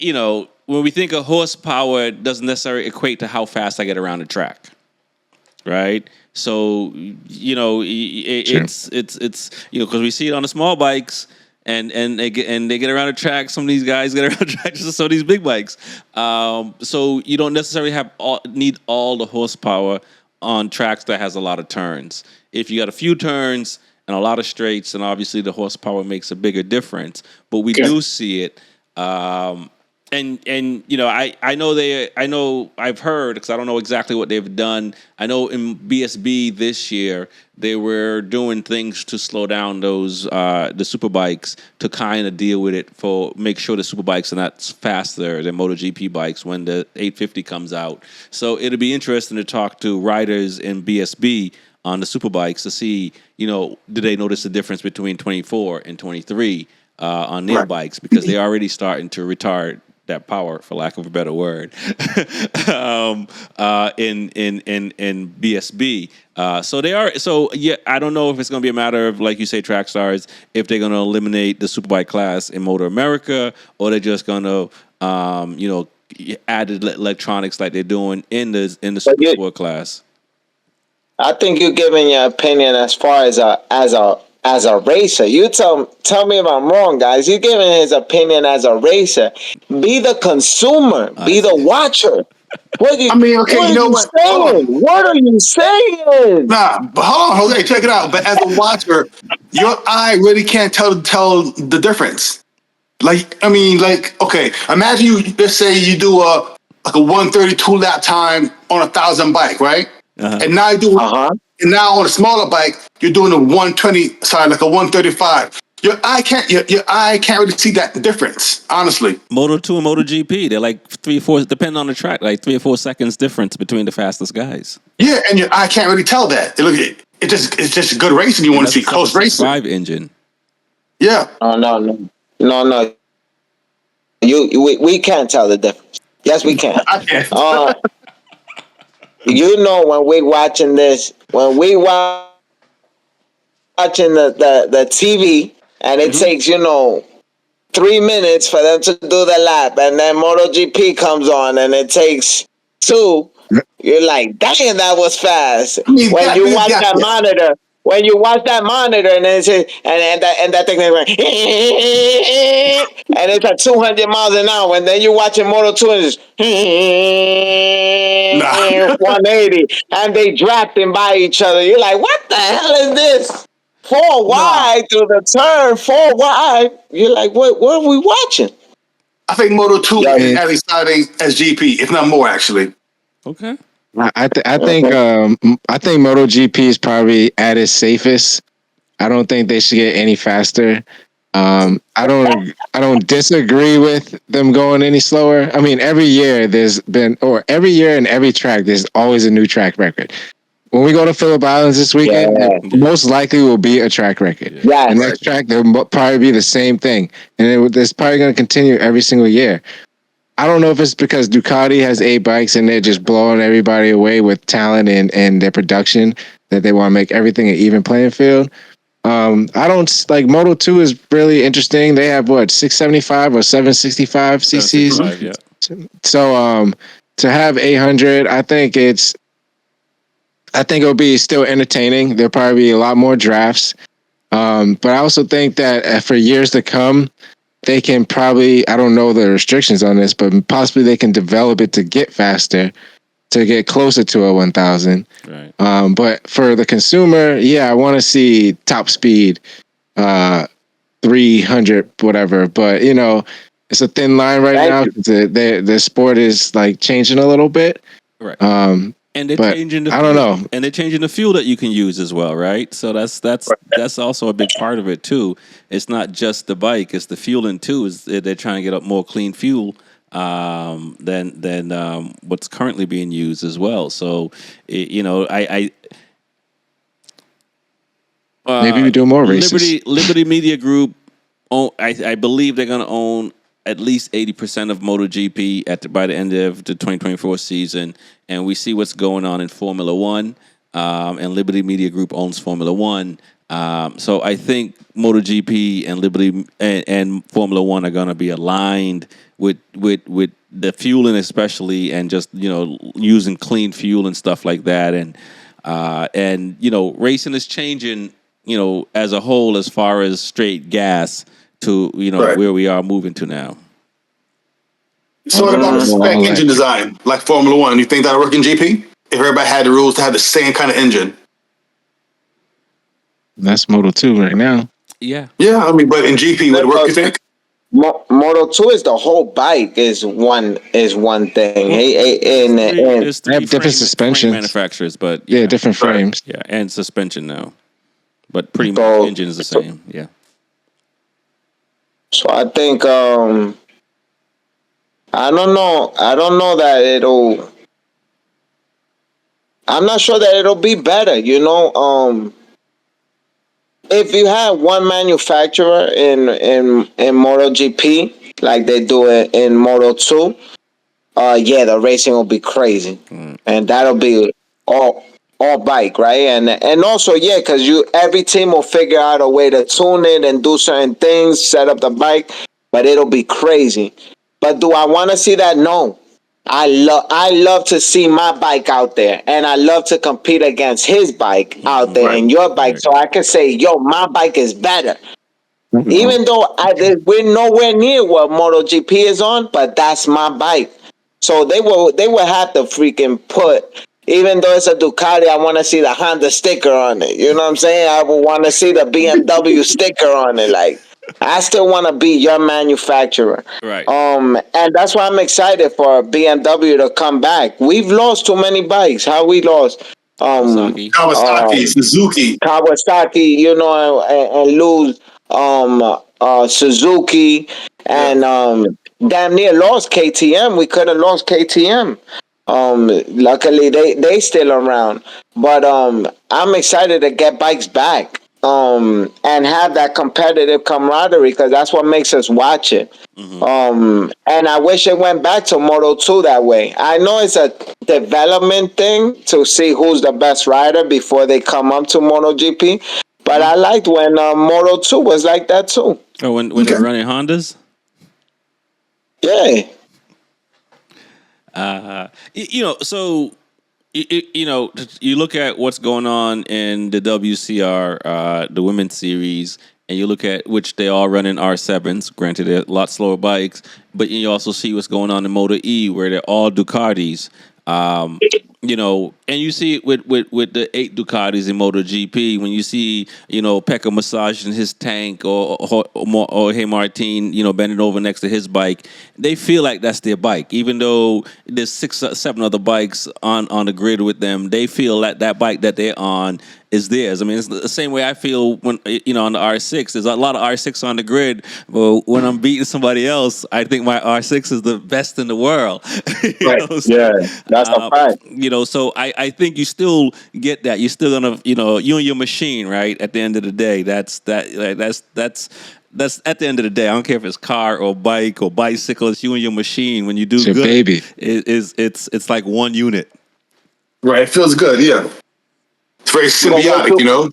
when we think of horsepower, it doesn't necessarily equate to how fast I get around the track, right? So Sure. it's because we see it on the small bikes. And they get around the track. Some of these guys get around the track. So these big bikes. So you don't necessarily need all the horsepower on tracks that has a lot of turns. If you got a few turns and a lot of straights, then obviously the horsepower makes a bigger difference. But we do see it. And I know I've heard, because I don't know exactly what they've done. I know in BSB this year they were doing things to slow down those the super bikes to kind of deal with it, make sure the super bikes are not faster than MotoGP bikes when the 850 comes out. So it'll be interesting to talk to riders in BSB on the super bikes to see, do they notice the difference between 24 and 23 on their bikes, because they're already starting to retard that power, for lack of a better word, in BSB. So they are. So yeah, I don't know if it's going to be a matter of, like you say, Trax Stars, if they're going to eliminate the superbike class in Motor America, or they're just going to, add electronics like they're doing in the super sport class. I think you're giving your opinion as far as a racer. You tell me if I'm wrong, guys. You're giving his opinion as a racer. Be the consumer. Be the watcher. What are you saying? What are you saying? Nah, but hold on, Jose, check it out. But as a watcher, your eye really can't tell the difference. Okay, imagine let's say you do a 132 lap time on 1,000 bike, right? Uh-huh. And now you do and now on a smaller bike, you're doing a 120, like a 135. Your eye can't really see that difference, honestly. Moto 2 and MotoGP, they're like 3-4, depending on the track, like 3 or 4 seconds difference between the fastest guys. Yeah, and your eye can't really tell that. It's just good racing. You want to see close racing. 5 engine. Yeah. Oh no. We can't tell the difference. Yes, we can. I can't. When we watching this, when we watching the TV, and it takes 3 minutes for them to do the lap, and then MotoGP comes on, and it takes 2. You're like, dang, that was fast. When you watch that monitor. When you watch that monitor and then that thing is like, and it's at 200 miles an hour, and then you're watching Moto 2 and it's 180, and they drafting by each other. You're like, what the hell is this? 4 wide through the turn, 4 wide. You're like, what are we watching? I think Moto 2 is as exciting as GP, if not more, actually. Okay. I think MotoGP is probably at its safest. I don't think they should get any faster. I don't disagree with them going any slower. I mean, every year in every track, there's always a new track record. When we go to Phillip Islands this weekend, most likely will be a track record. Yeah. The next track, there'll probably be the same thing. And it's probably going to continue every single year. I don't know if it's because Ducati has 8 bikes and they're just blowing everybody away with talent and their production, that they want to make everything an even playing field. I don't like Moto 2 is really interesting. They have 675 or 765 cc's. Yeah. So to have 800, I think it'll be still entertaining. There'll probably be a lot more drafts. But I also think that for years to come, they can probably, I don't know the restrictions on this, but possibly they can develop it to get faster, to get closer to a 1,000. Right. But for the consumer, I want to see top speed, 300, whatever. But, it's a thin line right now. The sport is like changing a little bit. Right. And they're changing the I don't know. And they're changing the fuel that you can use as well, right? So that's also a big part of it too. It's not just the bike; it's the fueling too. They're trying to get up more clean fuel than what's currently being used as well. So maybe we do more races. Liberty Media Group, I believe they're going to own at least 80% of MotoGP by the end of the 2024 season. And we see what's going on in Formula One. And Liberty Media Group owns Formula One. So I think MotoGP and Liberty and Formula One are going to be aligned with the fueling, especially, and just using clean fuel and stuff like that, and racing is changing, as a whole, as far as straight gas to where we are moving to now. So what about the spec engine design, like Formula One? You think that'll work in GP? If everybody had the rules to have the same kind of engine? That's Moto 2 right now. Yeah. Yeah, I mean, but in GP, would it work, you think? Moto 2 is the whole bike is one thing. There's three different suspensions. frame manufacturers, but different frames. Yeah, and suspension now. But pretty much engine is the same. Yeah. So I think I don't know that it'll. I'm not sure that it'll be better. If you have one manufacturer in MotoGP like they do it in Moto 2, the racing will be crazy, and that'll be all bike, right? And also, because every team will figure out a way to tune it and do certain things, set up the bike, but it'll be crazy. But do I want to see that? No. I love to see my bike out there, and I love to compete against his bike out there and your bike, so I can say, yo, my bike is better. Mm-hmm. Even though we're nowhere near what MotoGP is on, but that's my bike. So they will have to freaking put, even though it's a Ducati, I want to see the Honda sticker on it. You know what I'm saying? I would want to see the BMW sticker on it. Like, I still want to be your manufacturer. Right. And that's why I'm excited for BMW to come back. We've lost too many bikes. How we lost? Kawasaki, Suzuki. Kawasaki, and lose Suzuki, and damn near lost KTM. We could have lost KTM. Luckily they still around. But I'm excited to get bikes back. And have that competitive camaraderie, because that's what makes us watch it. Mm-hmm. And I wish it went back to Moto 2 that way. I know it's a development thing to see who's the best rider before they come up to MotoGP, but I liked when Moto 2 was like that too. Oh, when they're running Hondas? Yeah. So you look at what's going on in the WCR, the women's series, and you look at which they all run in R7s. Granted, they're a lot slower bikes, but you also see what's going on in Moto E, where they're all Ducatis. And you see it with the 8 Ducatis in MotoGP. When you see, Pecco massaging his tank, or Hey Martin, bending over next to his bike, they feel like that's their bike. Even though there's 6 or 7 other bikes on the grid with them, they feel that bike that they're on is theirs. I mean, it's the same way I feel when, on the R6. There's a lot of R6 on the grid, but when I'm beating somebody else, I think my R6 is the best in the world. That's a fact. So I think you still get that. You're still gonna, you and your machine, right? At the end of the day, that's at the end of the day. I don't care if it's car or bike or bicycle. It's you and your machine. When you do good, baby. It's like one unit. Right. It feels good. Yeah. It's very symbiotic,